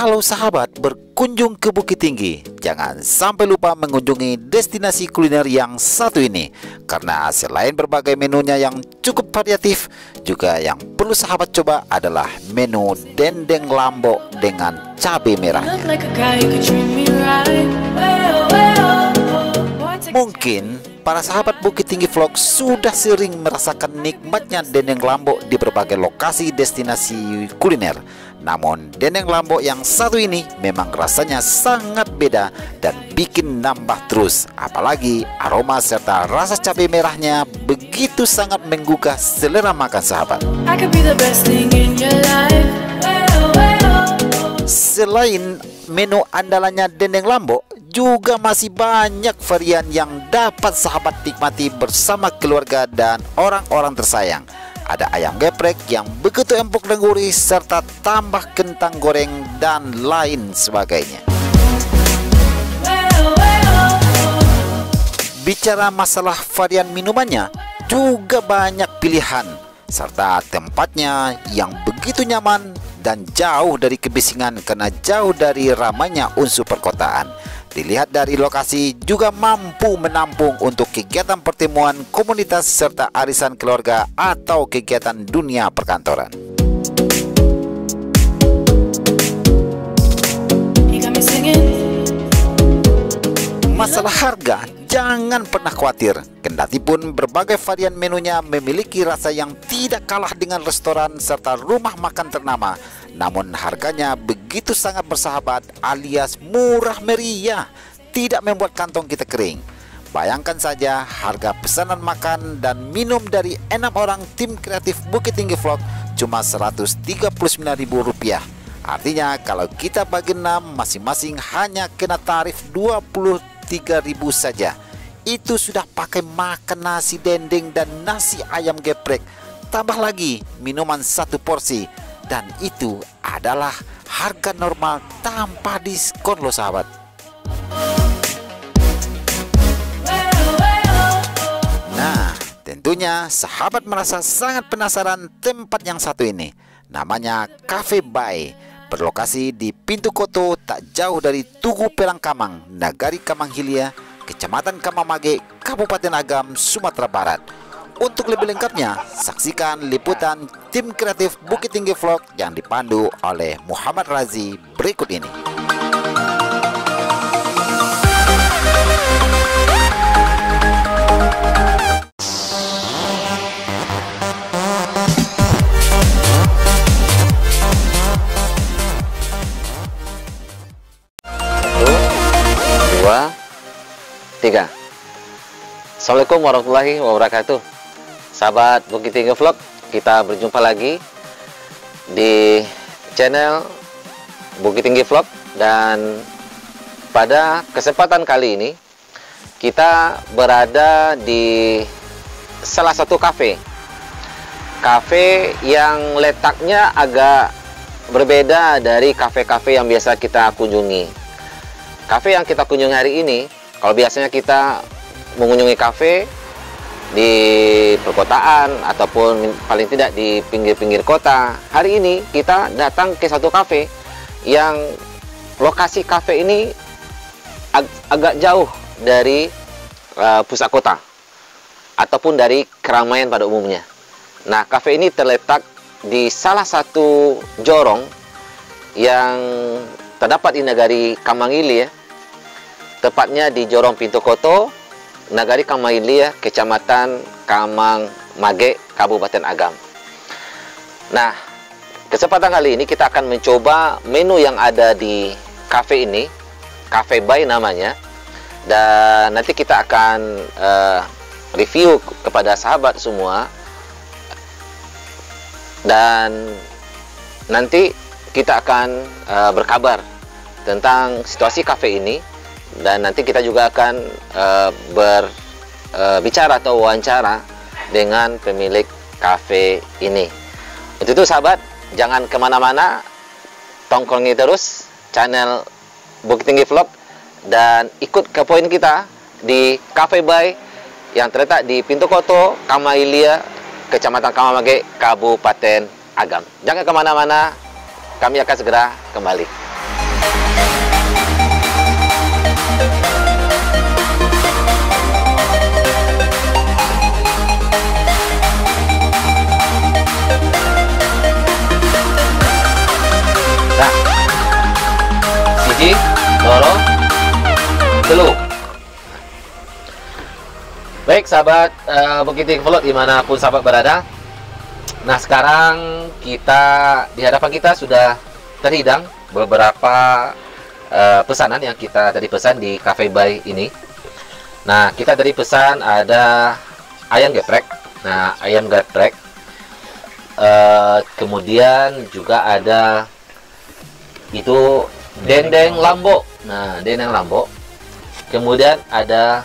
Kalau sahabat berkunjung ke Bukit Tinggi, jangan sampai lupa mengunjungi destinasi kuliner yang satu ini. Karena selain berbagai menunya yang cukup variatif, juga yang perlu sahabat coba adalah menu dendeng lambok dengan cabai merahnya. Mungkin para sahabat Bukit Tinggi Vlog sudah sering merasakan nikmatnya dendeng lambok di berbagai lokasi destinasi kuliner. Namun dendeng lambok yang satu ini memang rasanya sangat beda dan bikin nambah terus. Apalagi aroma serta rasa cabai merahnya begitu sangat menggugah selera makan sahabat. Selain menu andalannya dendeng lambok, juga masih banyak varian yang dapat sahabat nikmati bersama keluarga dan orang-orang tersayang. Ada ayam geprek yang begitu empuk dan gurih, serta tambah kentang goreng dan lain sebagainya. Bicara masalah varian minumannya, juga banyak pilihan, serta tempatnya yang begitu nyaman dan jauh dari kebisingan karena jauh dari ramainya unsur perkotaan. Dilihat dari lokasi juga mampu menampung untuk kegiatan pertemuan komunitas serta arisan keluarga atau kegiatan dunia perkantoran. Masalah harga, jangan pernah khawatir. Kendati pun berbagai varian menunya memiliki rasa yang tidak kalah dengan restoran serta rumah makan ternama, namun harganya begitu sangat bersahabat alias murah meriah, tidak membuat kantong kita kering. Bayangkan saja harga pesanan makan dan minum dari 6 orang tim kreatif Bukit Tinggi Vlog cuma Rp139.000. Artinya kalau kita bagi 6, masing-masing hanya kena tarif Rp23.000 saja. Itu sudah pakai makan nasi dendeng dan nasi ayam geprek, tambah lagi minuman satu porsi. Dan itu adalah harga normal tanpa diskon loh sahabat. Nah, tentunya sahabat merasa sangat penasaran tempat yang satu ini. Namanya Cafe Bay, berlokasi di Pintu Koto tak jauh dari Tugu Pelangkamang, Nagari Kamang Hilia, Kecamatan Kamamage, Kabupaten Agam, Sumatera Barat. Untuk lebih lengkapnya, saksikan liputan tim kreatif Bukit Tinggi Vlog yang dipandu oleh Muhammad Razi berikut ini. Satu, dua, tiga. Assalamualaikum warahmatullahi wabarakatuh. Sahabat Bukit Tinggi Vlog, kita berjumpa lagi di channel Bukit Tinggi Vlog, dan pada kesempatan kali ini kita berada di salah satu kafe yang letaknya agak berbeda dari kafe-kafe yang biasa kita kunjungi. Kafe yang kita kunjungi hari ini, kalau biasanya kita mengunjungi kafe di perkotaan ataupun paling tidak di pinggir-pinggir kota, hari ini kita datang ke satu kafe yang lokasi kafe ini agak jauh dari pusat kota ataupun dari keramaian pada umumnya. Nah, kafe ini terletak di salah satu jorong yang terdapat di Nagari Kamang Hilia, tepatnya di jorong Pintu Koto, Nagari Kamang Hilia, Kecamatan Kamang Mage, Kabupaten Agam. Nah, kesempatan kali ini kita akan mencoba menu yang ada di kafe ini, Cafe Bay namanya. Dan nanti kita akan review kepada sahabat semua. Dan nanti kita akan berkabar tentang situasi kafe ini. Dan nanti kita juga akan berbicara atau wawancara dengan pemilik kafe ini. Untuk itu sahabat, jangan kemana-mana, tongkrongi terus channel Bukit Tinggi Vlog dan ikut ke poin kita di Cafe Bay yang terletak di Pintu Koto, Kamang Hilia, Kecamatan Kamamage, Kabupaten Agam. Jangan kemana-mana, kami akan segera kembali. Nah, siji, loro, telu. Baik sahabat Bukit Vlog dimanapun sahabat berada. Nah sekarang kita di hadapan kita sudah terhidang beberapa pesanan yang kita tadi pesan di Cafe Bay ini. Nah kita tadi pesan ada ayam geprek. Nah ayam geprek, kemudian juga ada itu dendeng lambo. Nah dendeng lambo, kemudian ada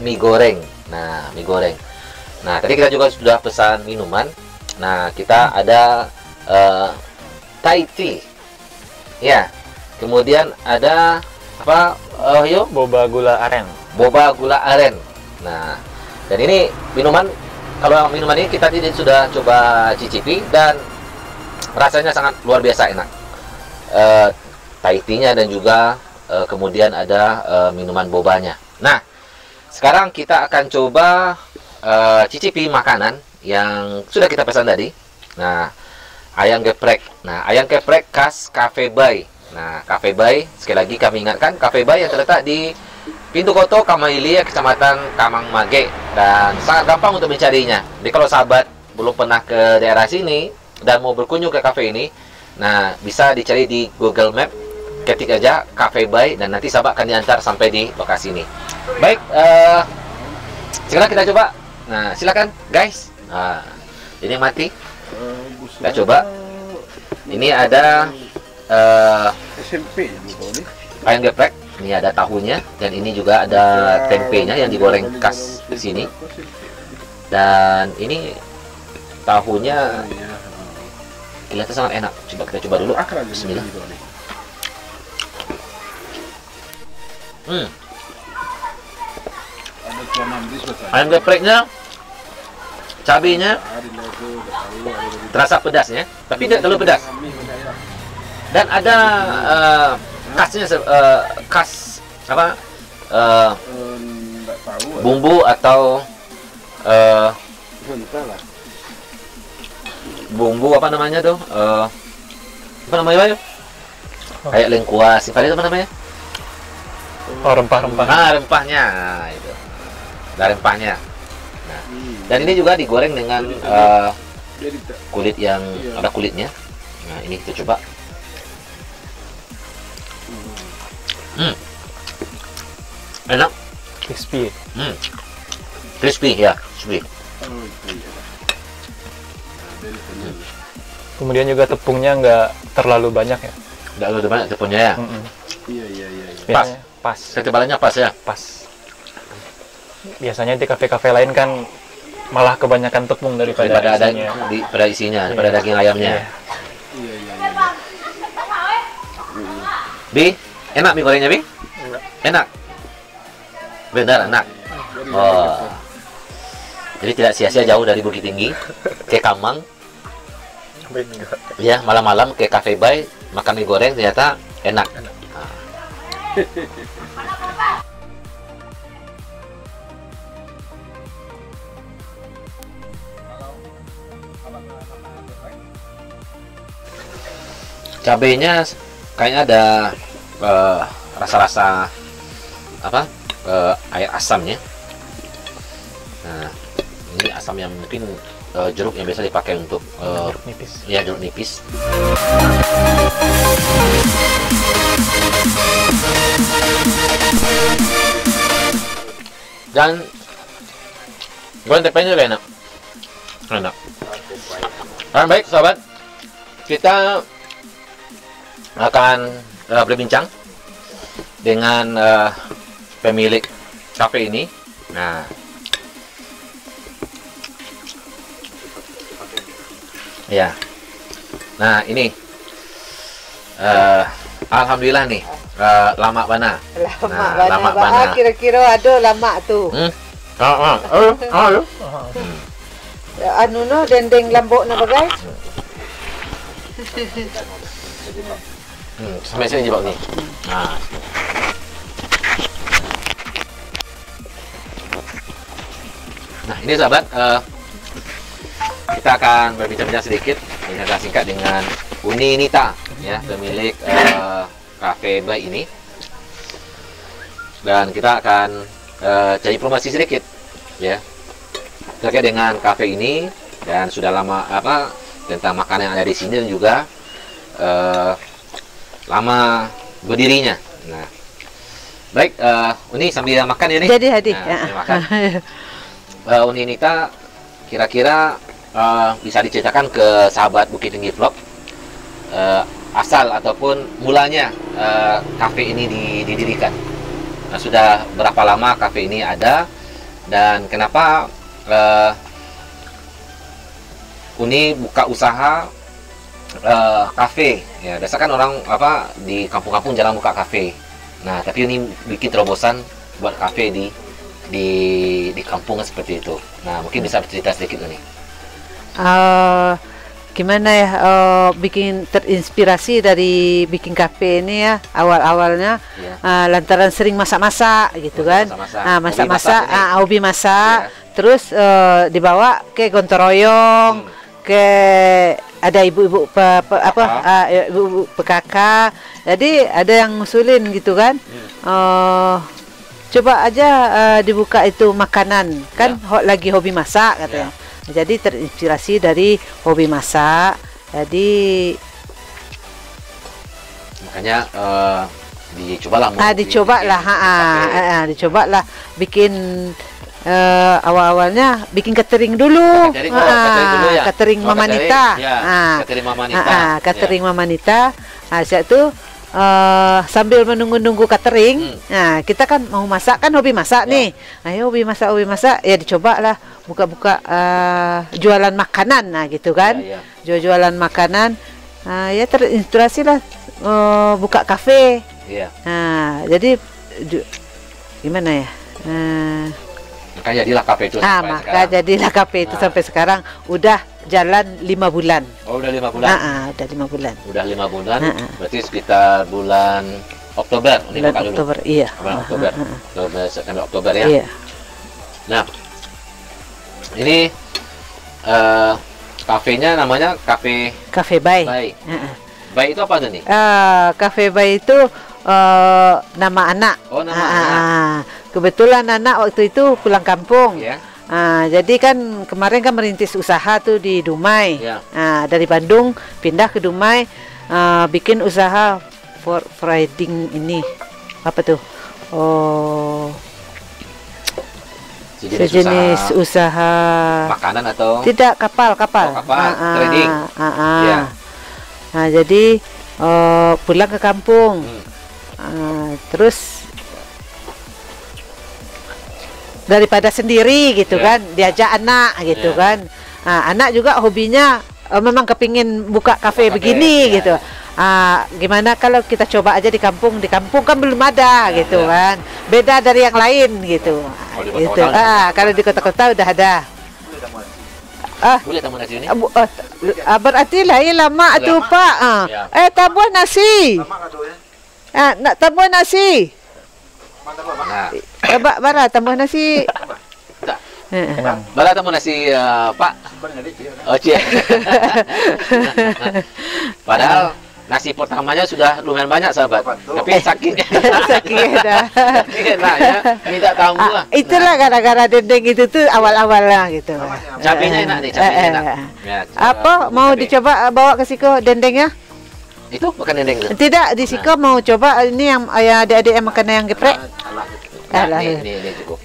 mie goreng. Nah, mie goreng. Nah, tadi kita juga sudah pesan minuman. Nah, kita ada Thai tea. Ya. Kemudian ada apa? Yo, Boba gula aren. boba gula aren. Nah, dan ini minuman, kalau minuman ini kita tadi sudah coba cicipi dan rasanya sangat luar biasa enak. Thai tea-nya dan juga kemudian ada minuman bobanya. Nah, sekarang kita akan coba cicipi makanan yang sudah kita pesan tadi. Nah, ayam geprek. Nah, ayam geprek khas Cafe Bay. Nah, Cafe Bay, sekali lagi kami ingatkan, Cafe Bay yang terletak di Pintu Koto, Kamailia, Kecamatan Kamang Mage. Dan sangat gampang untuk mencarinya. Jadi kalau sahabat belum pernah ke daerah sini dan mau berkunjung ke cafe ini, nah bisa dicari di Google Map, ketik aja Cafe Bay dan nanti sahabat akan diantar sampai di lokasi ini. Baik, sekarang kita coba. Nah, silakan guys. Nah, ini mati. Kita coba. Ini ada SMP ayam geprek. Ini ada tahunya dan ini juga ada tempenya yang digoreng khas di sini. Dan ini tahunya kelihatan sangat enak. Coba kita coba dulu. Bismillah. Ayam gepreknya, cabenya terasa pedasnya, tapi tidak terlalu pedas. Dan ada khasnya, khas apa? Bumbu atau bumbu apa namanya tuh? Apa namanya? Kayak lengkuas, itu apa namanya? Oh, rempah-rempah. Nah, rempahnya. Nah, itu. Ada rempahnya. Nah, dan ini juga digoreng dengan kulit yang ada kulitnya. Nah, ini kita coba. Enak. Crispy. Crispy ya, crispy. Kemudian juga tepungnya nggak terlalu banyak ya. Nggak terlalu banyak tepungnya ya. Iya. Pas. Pas. Ketebalannya pas ya. Pas. Biasanya di kafe-kafe lain kan malah kebanyakan tepung daripada isinya. Daripada isinya, daripada daging ayamnya. Iya. Bi, enak mie gorengnya, Bi? Enak. Benar, enak. Oh. Jadi tidak sia-sia jauh dari Bukit Tinggi ke Kamang. Ya, malam-malam ke Cafe Bay makan mie goreng ternyata enak. Nah. Cabenya kayaknya ada rasa-rasa apa? Air asamnya. Nah, ini asam yang mungkin jeruk yang biasa dipakai untuk jeruk nipis. Ya, jeruk nipis. Dan goreng tepenya juga enak. Enak. Baik, sahabat. Kita akan berbincang dengan pemilik kafe ini. Nah, ya. Nah, ini alhamdulillah nih, lama bana. Lama bana. Kira-kira ada lama tu. Anu no dendeng lambok na bagay. Sampai sini jebak nih. Nah. Nah, ini sahabat, kita akan berbincang-bincang sedikit, bincang singkat dengan Uni Nita, ya, pemilik Cafe Bay ini. Dan kita akan cari informasi sedikit, ya, terkait dengan kafe ini dan sudah lama tentang makanan yang ada di sini dan juga lama berdirinya. Nah, baik, Uni sambil makan ya nih. Jadi hadir. Nah, sambil makan. Uni Nita, kira-kira bisa diceritakan ke sahabat Bukit Tinggi Vlog asal ataupun mulanya kafe ini didirikan. Nah, sudah berapa lama kafe ini ada dan kenapa Uni buka usaha kafe? Ya, biasa kan orang di kampung-kampung jarang buka kafe. Nah, tapi Uni bikin terobosan buat kafe di kampung seperti itu. Nah, mungkin bisa bercerita sedikit nih. Gimana ya, bikin terinspirasi dari bikin kafe ini ya, awal-awalnya lantaran sering masak-masak gitu kan. Masak-masak, hobi masak. Terus dibawa ke gotong royong, ke ada ibu-ibu ibu-ibu PKK. Jadi ada yang ngusulin gitu kan. Coba aja dibuka itu makanan kan, lagi hobi masak katanya. Jadi terinspirasi dari hobi masak. Jadi makanya dicobalah bikin awal-awalnya bikin catering dulu. Catering Mama Nita. Catering Mama Nita. Saat itu sambil menunggu-nunggu catering, nah kita kan mau masak kan, hobi masak nih. Ayo hobi masak, ya dicobalah buka-buka jualan makanan, nah gitu kan. Jualan makanan, ya terinspirasi lah buka kafe. Nah, jadi gimana ya? Maka jadilah kafe itu jadilah kafe itu sampai sekarang udah jalan 5 bulan. Oh, udah 5 bulan. Udah 5 bulan. Udah 5 bulan. Berarti sekitar bulan Oktober. Bulan Oktober, iya. Bulan Oktober. September Oktober ya. Iya. Nah, ini kafenya namanya Cafe Bay. Bay itu apa tuh nih? Cafe Bay itu nama anak. Oh, nama anak. Kebetulan anak waktu itu pulang kampung. Jadi kan kemarin kan merintis usaha tuh di Dumai. Dari Bandung pindah ke Dumai, bikin usaha riding ini. Apa tuh? Sejenis usaha makanan atau tidak, kapal. Trading. Nah, jadi pulang ke kampung. Terus daripada sendiri gitu kan, diajak anak gitu kan. Anak juga hobinya memang kepingin buka kafe begini gitu. Gimana kalau kita coba aja di kampung kan belum ada gitu kan, beda dari yang lain gitu. Kalau di kota-kota udah ada. Boleh tamu nasi ini? Berarti lain lama tuh Pak. Tambah nasi. Nak tambah nasi. Bara tambah nasi. Bara tambah nasi, Pak. Oh, cie. Padahal nasi pertamanya sudah lumayan banyak sahabat, tapi sakit dah. Ya, minta tamu lah. Itulah gara-gara dendeng itu tuh awal-awalnya gitu. Cabenya enak nih, cabenya enak. Apa mau dicoba bawa ke Siko dendengnya? Itu bukan dendeng. Tidak, di Siko mau coba ini yang adik-adik yang makan yang geprek. Ini cukup.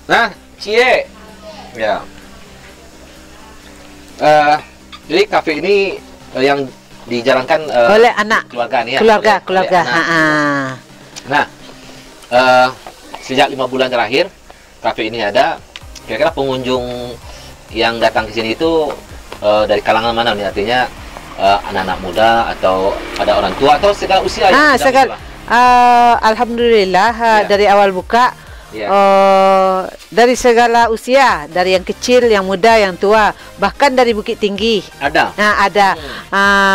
Nah, cie. Ya. Jadi kafe ini yang dijalankan oleh anak keluarga. Nah, sejak 5 bulan terakhir kafe ini ada. Kira-kira pengunjung yang datang ke sini itu dari kalangan mana nih? Artinya anak-anak muda atau ada orang tua atau segala usia? Alhamdulillah dari awal buka Iya. Dari segala usia, dari yang kecil, yang muda, yang tua, bahkan dari Bukit Tinggi. Ada. Nah, ada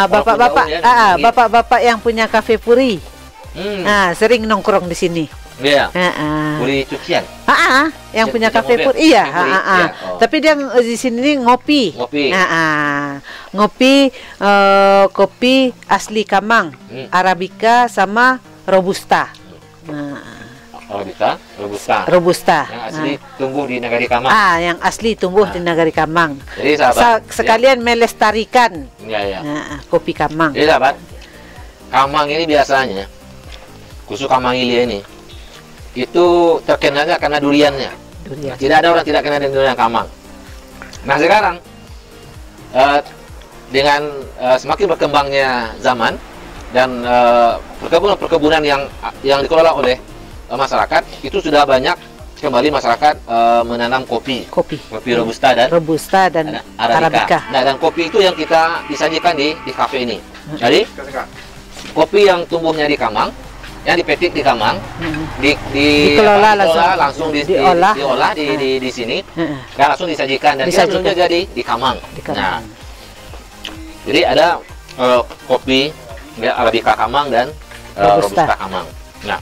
bapak-bapak, jauh ya, dari Tinggi. bapak-bapak yang punya kafe puri. Sering nongkrong di sini. Iya. Puri cucian. Yang punya Cucian kafe mobil. puri. Iya, Puri, iya. Oh. Tapi dia di sini ngopi. Ngopi. Ngopi, kopi asli Kamang, Arabica sama Robusta. Robusta. Yang asli tumbuh di negari Kamang. Yang asli tumbuh di negari Kamang. Jadi sahabat, sekalian melestarikan Iya. kopi Kamang. Jadi sahabat, Kamang ini biasanya, khusus Kamang Ilia ini, itu terkenalnya karena duriannya. Durian. Tidak ada orang tidak kenal dengan durian Kamang. Nah sekarang dengan semakin berkembangnya zaman dan perkebunan-perkebunan yang dikelola oleh masyarakat, itu sudah banyak kembali masyarakat menanam kopi Robusta dan Arabica. Nah, dan kopi itu yang kita disajikan di kafe ini. Jadi kopi yang tumbuhnya di Kamang, yang dipetik di Kamang, dikelola langsung diolah di sini, dan langsung disajikan dan dia langsung jadi di Kamang. Nah, jadi ada kopi Arabica Kamang dan Robusta Kamang. Nah,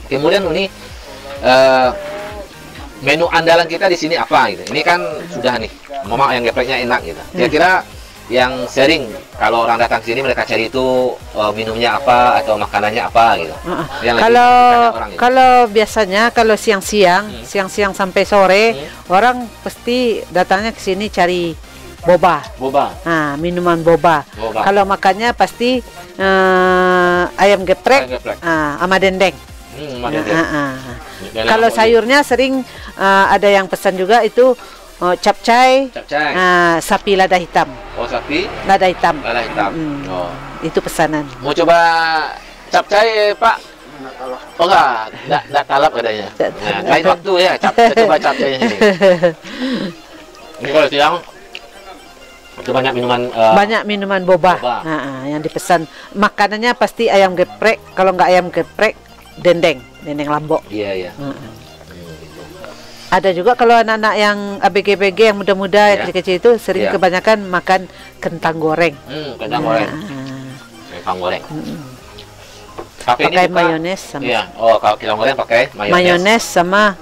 kemudian ini menu andalan kita di sini apa gitu. Ini kan sudah nih, memang yang gepreknya enak gitu. Kira-kira yang sering kalau orang datang ke sini mereka cari itu minumnya apa atau makanannya apa gitu. Kalau biasanya kalau siang-siang sampai sore orang pasti datangnya ke sini cari boba. Minuman boba. Kalau makannya pasti ayam geprek, sama dendeng. Kalau sayurnya sering ada yang pesan juga itu capcay, sapi lada hitam. Sapi lada hitam. Itu pesanan. Mau coba capcay, Pak? Enggak talap katanya. Nah, lain waktu ya, coba capcaynya ini. Ini kalau siang itu banyak minuman boba. Yang dipesan. Makanannya pasti ayam geprek. Kalau nggak ayam geprek, dendeng lambok. Iya. Ada juga kalau anak-anak yang ABG-BG yang muda-muda yang kecil-kecil itu sering kebanyakan makan kentang goreng. Kentang goreng. Pakai mayones sama. Iya. Kalau kentang goreng pakai mayones sama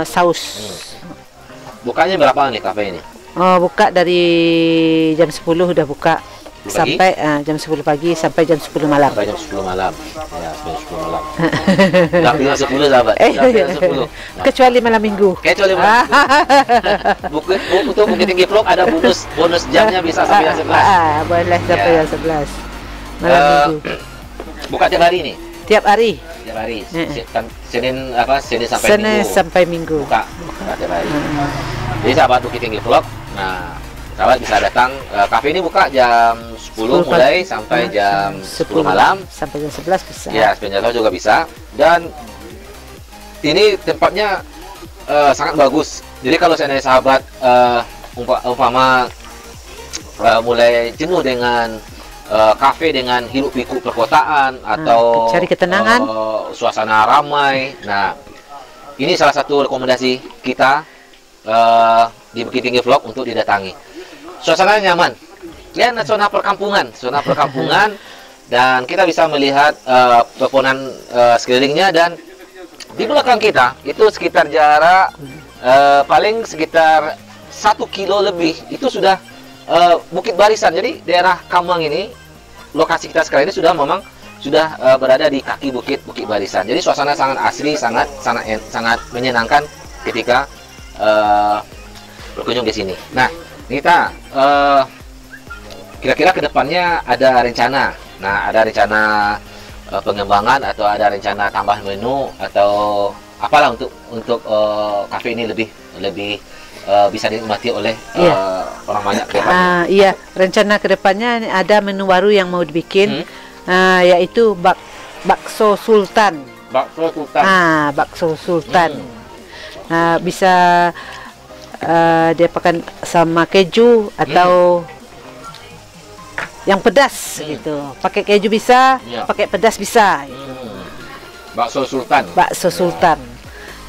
saus. Bukanya berapa nih kafe ini? Buka dari jam 10 udah buka. Sampai jam 10 pagi sampai jam 10 malam. Sampai jam 10 malam. Ya, sampai 10 malam. Enggak bilang 10 sahabat. Bilang 10. Nah. Kecuali malam minggu. Kecuali malam minggu. Untuk Bukit Tinggi Vlog ada bonus jamnya bisa sampai jam 11. Boleh sampai jam 11. Malam minggu. Buka tiap hari nih? Tiap hari. Tiap hari. Senin sampai Minggu. Senin sampai Minggu. Buka tiap hari. Jadi sahabat Bukit Tinggi Vlog. Nah, sahabat bisa datang. Kafe ini buka jam 10 mulai sampai jam 10 malam. Sampai jam 11 bisa. Ya, sampai jam 11 juga bisa. Dan ini tempatnya sangat bagus. Jadi kalau seandainya sahabat umpama mulai jenuh dengan kafe dengan hiruk pikuk perkotaan atau cari ketenangan, suasana ramai. Nah, ini salah satu rekomendasi kita di Bukit Tinggi Vlog untuk didatangi. Suasananya nyaman, lihat zona perkampungan, dan kita bisa melihat pepohonan sekelilingnya, dan di belakang kita itu sekitar jarak paling sekitar 1 kilo lebih itu sudah Bukit Barisan. Jadi daerah Kamang ini, lokasi kita sekarang ini sudah berada di kaki Bukit Barisan. Jadi suasana sangat asri, sangat menyenangkan ketika berkunjung di sini. Nah, kita kira-kira kedepannya ada rencana. Nah, ada rencana pengembangan atau ada rencana tambahan menu atau apalah untuk kafe ini lebih bisa dinikmati oleh orang banyak ke depannya. Iya, rencana kedepannya ada menu baru yang mau dibikin, yaitu bakso Sultan. Bakso Sultan. Bisa dia pakai sama keju atau yang pedas gitu. Pakai keju bisa, pakai pedas bisa gitu. Bakso Sultan.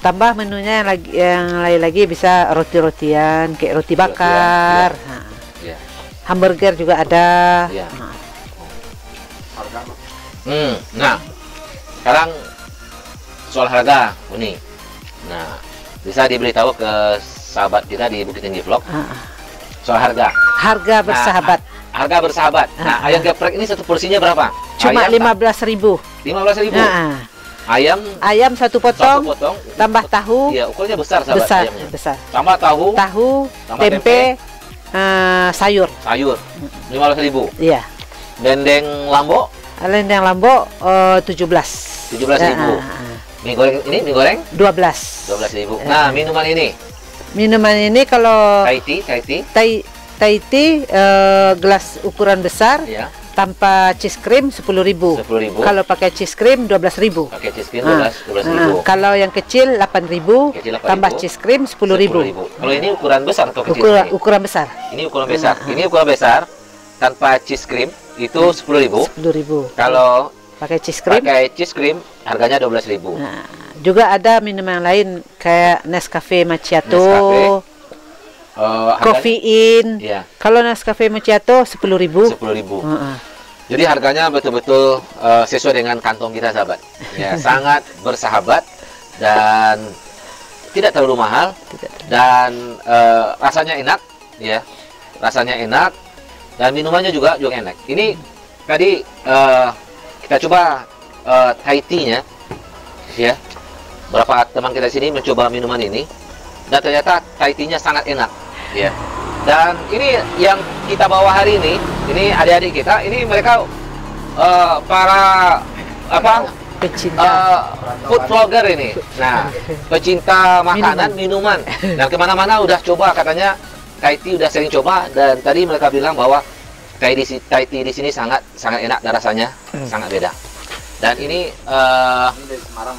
tambah menunya yang lain lagi bisa roti-rotian kayak roti bakar. Nah, Ya. hamburger juga ada. Ya. Nah, Nah, sekarang soal harga Uni. Nah, bisa diberitahu ke sahabat kita di Bukit Tinggi Vlog soal harga. harga bersahabat. Harga bersahabat. Nah, ayam geprek ini satu porsinya berapa? Cuma Ayam 15.000. 15.000. Nah, Ayam satu satu potong, potong. tambah tahu, Iya, ukurannya besar sahabat besar, ayamnya. besar. Tambah tahu, tambah tempe, sayur. sayur. 15.000. Iya. Dendeng lambo Lendeng lambo 17. 17.000. Mie goreng ini mie goreng 12. 12.000. Nah, minuman ini Minuman ini kalau Thai tea. Thai tea gelas ukuran besar Ya, tanpa cheese cream 10.000. 10.000. Kalau pakai cheese cream 12.000. Pakai cheese cream 12.000. Kalau yang kecil 8.000, Kecil 8.000, tambah cheese cream 10.000. Kalau ini ukuran besar atau kecil? Ukuran besar Ini ukuran besar. Ini ukuran besar tanpa cheese cream itu 10.000. 10.000. Kalau Pakai cheese cream. pakai cheese cream harganya 12.000. Nah, juga ada minuman lain kayak Nescafe Macchiato, Nescafe. Coffee In. Iya, Kalau Nescafe Macchiato 10.000. 10.000. Jadi harganya betul-betul sesuai dengan kantong kita, sahabat. Ya, sangat bersahabat dan tidak terlalu mahal dan rasanya enak, ya. Rasanya enak dan minumannya juga enak. Ini tadi kita coba Thai tea-nya, ya. Beberapa teman kita di sini mencoba minuman ini dan ternyata Thai tea-nya sangat enak, ya. Dan ini yang kita bawa hari ini adik-adik kita, ini mereka para Pecinta. food vlogger ini. Nah, pecinta makanan, minuman. Dan kemana-mana udah coba, katanya Thai tea udah sering coba dan tadi mereka bilang bahwa Thai tea di sini sangat enak dan rasanya sangat beda. Dan ini Ini dari Semarang.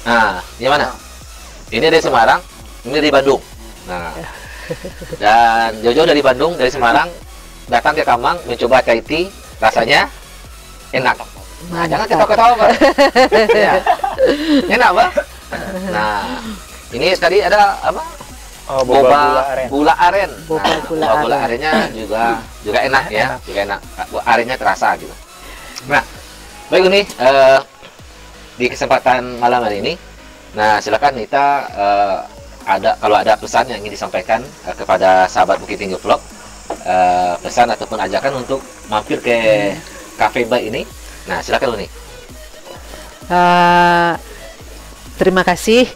nah, gimana? Ini dari Semarang, ini dari Bandung. Nah, dan jauh-jauh dari Bandung, dari Semarang, datang ke Kamang mencoba Thai tea, rasanya enak. Nah, jangan ketawa-ketawa, Pak. Ya. Enak, Pak. Nah, ini tadi ada apa? Oh, boba Gula aren. Boba Nah, gula gula aren. arennya juga enak ya, juga enak. Arennya terasa gitu. Nah, baik ini di kesempatan malam hari ini, nah silakan Nita, kalau ada pesan yang ingin disampaikan kepada sahabat Bukit Tinggi Vlog, pesan ataupun ajakan untuk mampir ke Cafe Bay ini. Nah, silakan Uni. Terima kasih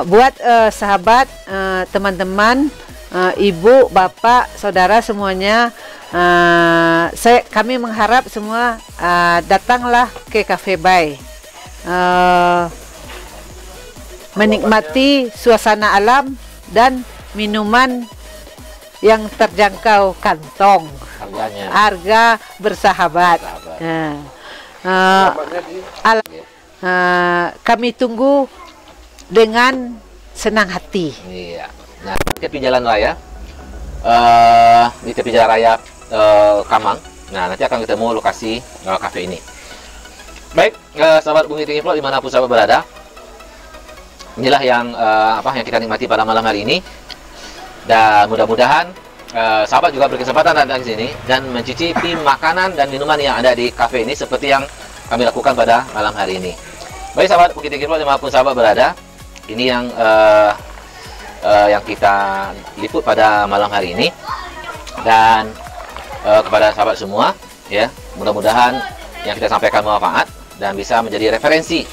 buat sahabat, teman-teman, ibu, bapak, saudara semuanya. Kami mengharap semua datanglah ke Cafe Bay, menikmati suasana alam dan minuman yang terjangkau kantong, Harganya. harga bersahabat. Kami tunggu dengan senang hati. Iya. Nah, di tepi jalan raya, di tepi jalan raya Kamang. Nah, nanti akan ketemu lokasi kafe ini. Baik, sahabat Bukit Tinggi Vlog dimanapun sahabat berada, inilah yang yang kita nikmati pada malam hari ini. Dan mudah-mudahan sahabat juga berkesempatan datang ke sini dan mencicipi makanan dan minuman yang ada di kafe ini seperti yang kami lakukan pada malam hari ini. Baik sahabat Bukit Tinggi Vlog dimanapun sahabat berada, ini yang kita liput pada malam hari ini. Dan kepada sahabat semua, ya, mudah-mudahan yang kita sampaikan bermanfaat dan bisa menjadi referensi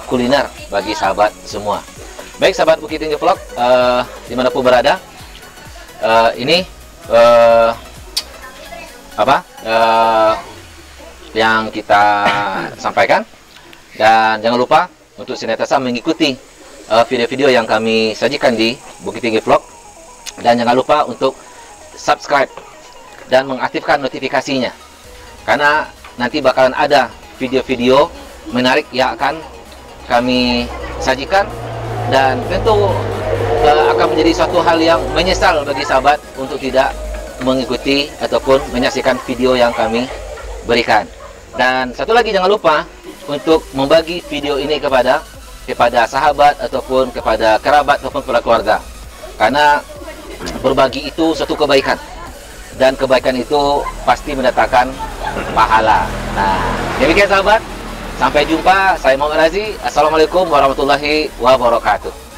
kuliner bagi sahabat semua. Baik sahabat Bukit Tinggi Vlog dimanapun berada, ini yang kita sampaikan. Dan jangan lupa untuk senantiasa mengikuti video-video yang kami sajikan di Bukit Tinggi Vlog, dan jangan lupa untuk subscribe dan mengaktifkan notifikasinya, karena nanti bakalan ada video-video menarik yang akan kami sajikan, dan tentu akan menjadi suatu hal yang menyesal bagi sahabat untuk tidak mengikuti ataupun menyaksikan video yang kami berikan. Dan satu lagi, jangan lupa untuk membagi video ini kepada kepada sahabat ataupun kepada kerabat ataupun kepada keluarga. Karena berbagi itu suatu kebaikan, dan kebaikan itu pasti mendatangkan pahala. Nah, demikian sahabat. Sampai jumpa. Saya Muhammad Razi. Assalamualaikum warahmatullahi wabarakatuh.